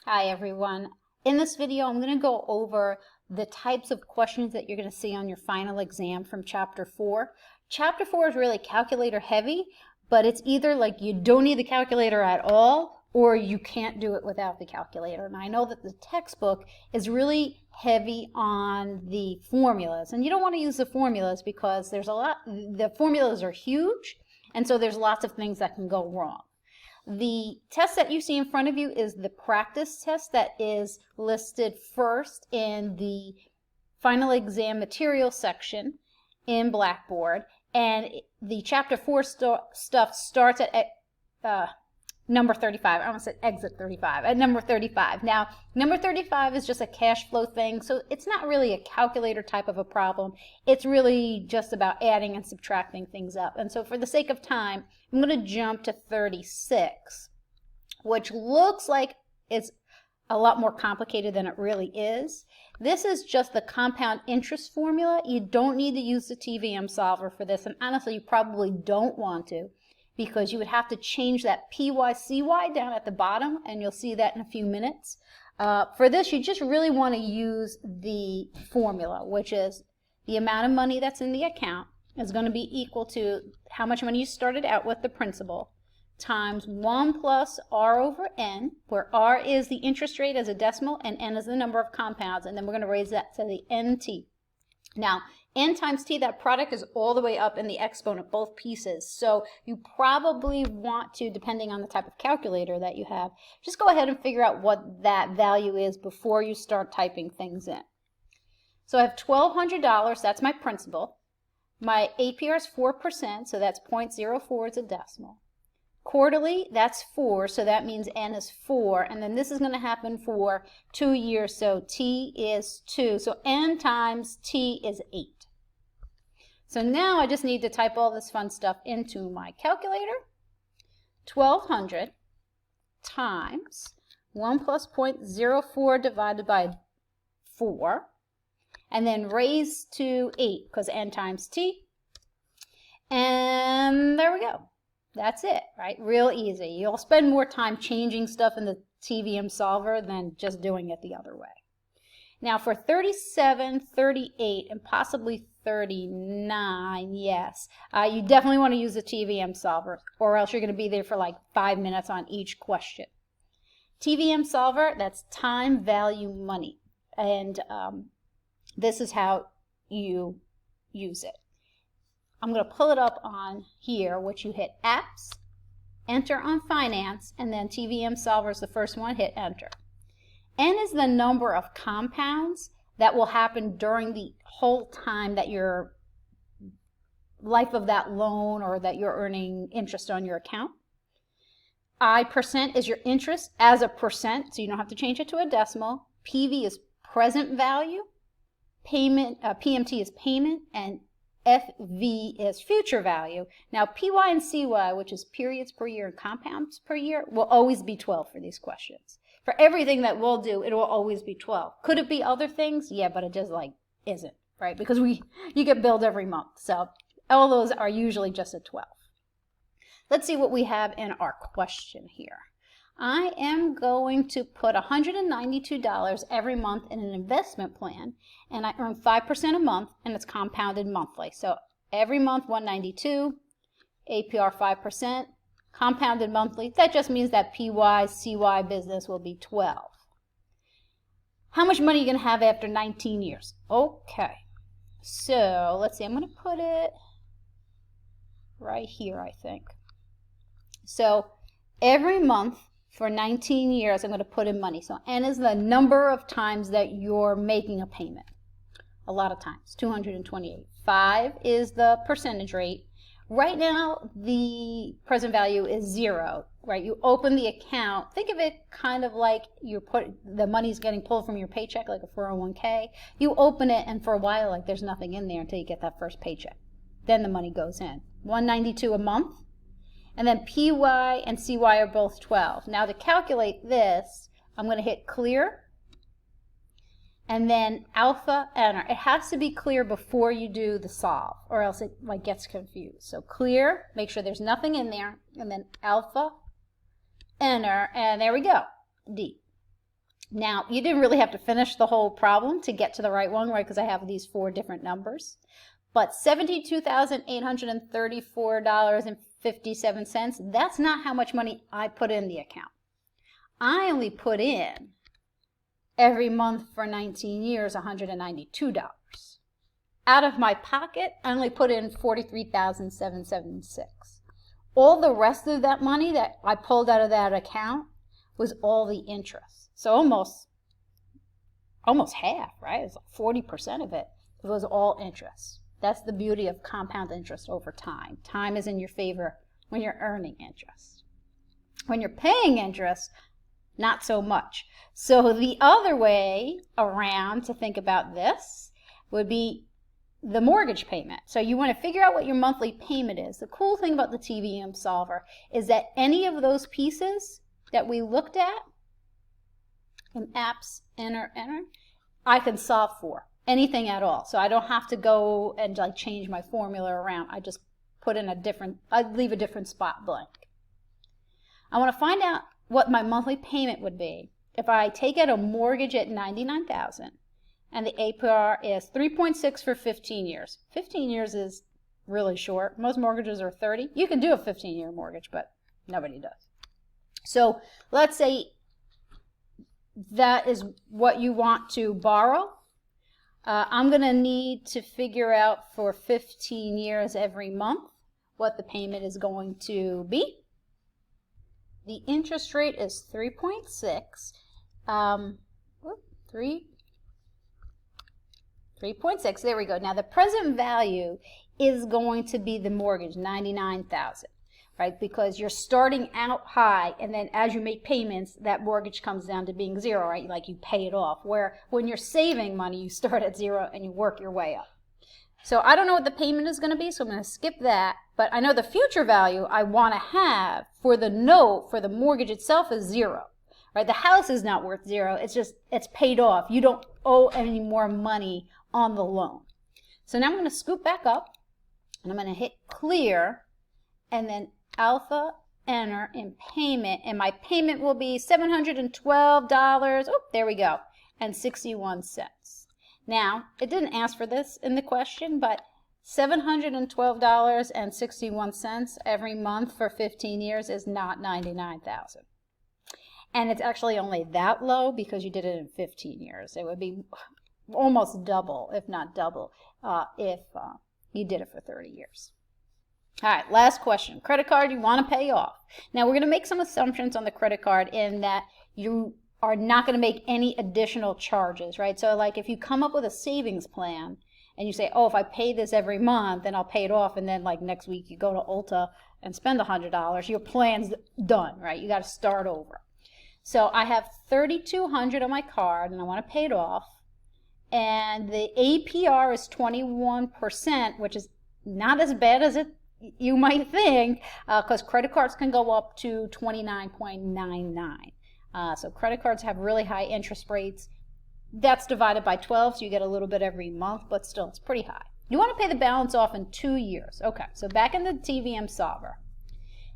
Hi everyone. In this video, I'm going to go over the types of questions that you're going to see on your final exam from Chapter 4. Chapter 4 is really calculator heavy, but it's either like you don't need the calculator at all or you can't do it without the calculator. And I know that the textbook is really heavy on the formulas, and you don't want to use the formulas because the formulas are huge, and so there's lots of things that can go wrong. The test that you see in front of you is the practice test that is listed first in the final exam material section in Blackboard, and the Chapter 4 stuff starts at number 35. I almost said exit 35, at number 35. Now, number 35 is just a cash flow thing, so it's not really a calculator type of a problem. It's really just about adding and subtracting things up. And so for the sake of time, I'm going to jump to 36, which looks like it's a lot more complicated than it really is. This is just the compound interest formula. You don't need to use the TVM solver for this, and honestly, you probably don't want to, because you would have to change that PY/CY down at the bottom, and you'll see that in a few minutes. For this, you just really want to use the formula, which is the amount of money that's in the account is going to be equal to how much money you started out with, the principal, times 1 plus R over N, where R is the interest rate as a decimal and N is the number of compounds, and then we're going to raise that to the NT. Now, N times T, that product is all the way up in the exponent, both pieces. So you probably want to, depending on the type of calculator that you have, just go ahead and figure out what that value is before you start typing things in. So I have $1,200, that's my principal. My APR is 4%, so that's 0.04 is a decimal. Quarterly, that's 4, so that means N is 4, and then this is going to happen for 2 years, so T is 2. So N times T is 8. So now I just need to type all this fun stuff into my calculator. 1,200 times 1 plus 0.04 divided by 4, and then raised to 8, because N times T. And there we go. That's it, right? Real easy. You'll spend more time changing stuff in the TVM solver than just doing it the other way. Now for 37, 38, and possibly 39, yes, you definitely want to use the TVM solver, or else you're going to be there for like 5 minutes on each question. TVM solver, that's time value money, and this is how you use it. I'm going to pull it up on here, which you hit apps, enter on finance, and then TVM solver is the first one, hit enter. N is the number of compounds that will happen during the whole time that your life of that loan or that you're earning interest on your account. I% is your interest as a percent, so you don't have to change it to a decimal. PV is present value, payment, PMT is payment, and FV is future value. Now PY and CY, which is periods per year and compounds per year, will always be 12 for these questions. For everything that we'll do, it will always be 12. Could it be other things? Yeah, but it just like isn't, right? Because you get billed every month. So all those are usually just at 12. Let's see what we have in our question here. I am going to put $192 every month in an investment plan, and I earn 5% a month, and it's compounded monthly. So every month, $192, APR 5%, compounded monthly. That just means that PY, CY business will be 12. How much money are you going to have after 19 years? Okay, so let's see. I'm going to put it right here, I think. So every month, for 19 years, I'm going to put in money. So N is the number of times that you're making a payment. A lot of times, 228. 5 is the percentage rate. Right now, the present value is 0, right? You open the account. Think of it kind of like the money's getting pulled from your paycheck, like a 401k. You open it, and for a while, like there's nothing in there until you get that first paycheck. Then the money goes in. 192 a month. And then PY and CY are both 12. Now to calculate this, I'm going to hit clear, and then alpha, enter. It has to be clear before you do the solve, or else it like gets confused. So clear, make sure there's nothing in there, and then alpha, enter, and there we go, D. Now, you didn't really have to finish the whole problem to get to the right one, right? Because I have these 4 different numbers. But $72,834.57, that's not how much money I put in the account. I only put in every month for 19 years, $192. Out of my pocket, I only put in $43,776. All the rest of that money that I pulled out of that account was all the interest. So almost half, right? It's like 40% of it was all interest. That's the beauty of compound interest over time. Time is in your favor when you're earning interest. When you're paying interest, not so much. So the other way around to think about this would be the mortgage payment. So you want to figure out what your monthly payment is. The cool thing about the TVM solver is that any of those pieces that we looked at in apps, enter, I can solve for anything at all. So I don't have to go and like change my formula around. I just put in I leave a different spot blank. I want to find out what my monthly payment would be if I take out a mortgage at $99,000 and the APR is 3.6 for 15 years. 15 years is really short. Most mortgages are 30. You can do a 15-year mortgage, but nobody does. So let's say that is what you want to borrow. I'm going to need to figure out for 15 years every month what the payment is going to be. The interest rate is 3.6. 3.6, there we go. Now the present value is going to be the mortgage, $99,000, right? Because you're starting out high, and then as you make payments, that mortgage comes down to being 0, right? Like you pay it off. Where when you're saving money, you start at 0 and you work your way up. So I don't know what the payment is going to be, so I'm going to skip that. But I know the future value I want to have for the note, for the mortgage itself, is 0. Right? The house is not worth 0. It's just, it's paid off. You don't owe any more money on the loan. So now I'm going to scoop back up, and I'm going to hit clear, and then alpha, enter in payment, and my payment will be $712, oh, there we go, and 61 cents. Now, it didn't ask for this in the question, but $712.61 every month for 15 years is not $99,000. And it's actually only that low because you did it in 15 years. It would be almost double, if not double, if you did it for 30 years. All right, last question. Credit card you want to pay off. Now, we're going to make some assumptions on the credit card in that you are not going to make any additional charges, right? So like if you come up with a savings plan and you say, oh, if I pay this every month, then I'll pay it off, and then like next week you go to Ulta and spend $100, your plan's done, right? You got to start over. So I have $3,200 on my card, and I want to pay it off. And the APR is 21%, which is not as bad as you might think, because credit cards can go up to 29.99. So credit cards have really high interest rates. That's divided by 12, so you get a little bit every month, but still, it's pretty high. You want to pay the balance off in 2 years. Okay, so back in the TVM solver.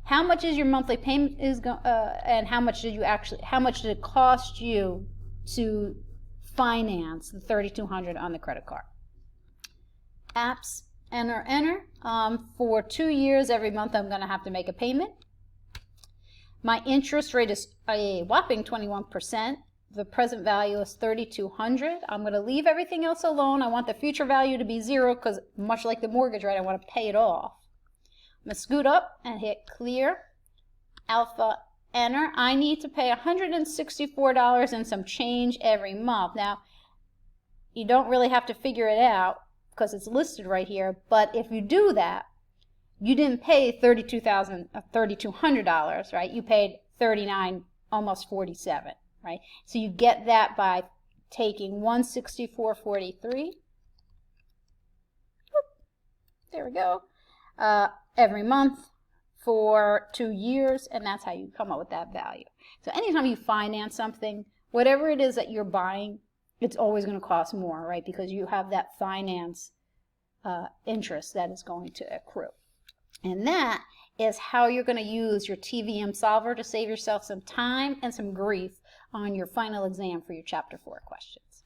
How much is your monthly payment and how much did it cost you to finance the $3,200 on the credit card? Apps, enter. For 2 years, every month I'm going to have to make a payment. My interest rate is a whopping 21%. The present value is $3,200. I'm going to leave everything else alone. I want the future value to be 0 because much like the mortgage, right, I want to pay it off. I'm going to scoot up and hit clear, alpha, enter. I need to pay $164 and some change every month. Now, you don't really have to figure it out because it's listed right here, but if you do that, you didn't pay $3,200, right? You paid $39, almost $47, right? So you get that by taking $164.43. There we go. Every month for 2 years, and that's how you come up with that value. So anytime you finance something, whatever it is that you're buying, it's always going to cost more, right? Because you have that finance interest that is going to accrue. And that is how you're going to use your TVM solver to save yourself some time and some grief on your final exam for your Chapter 4 questions.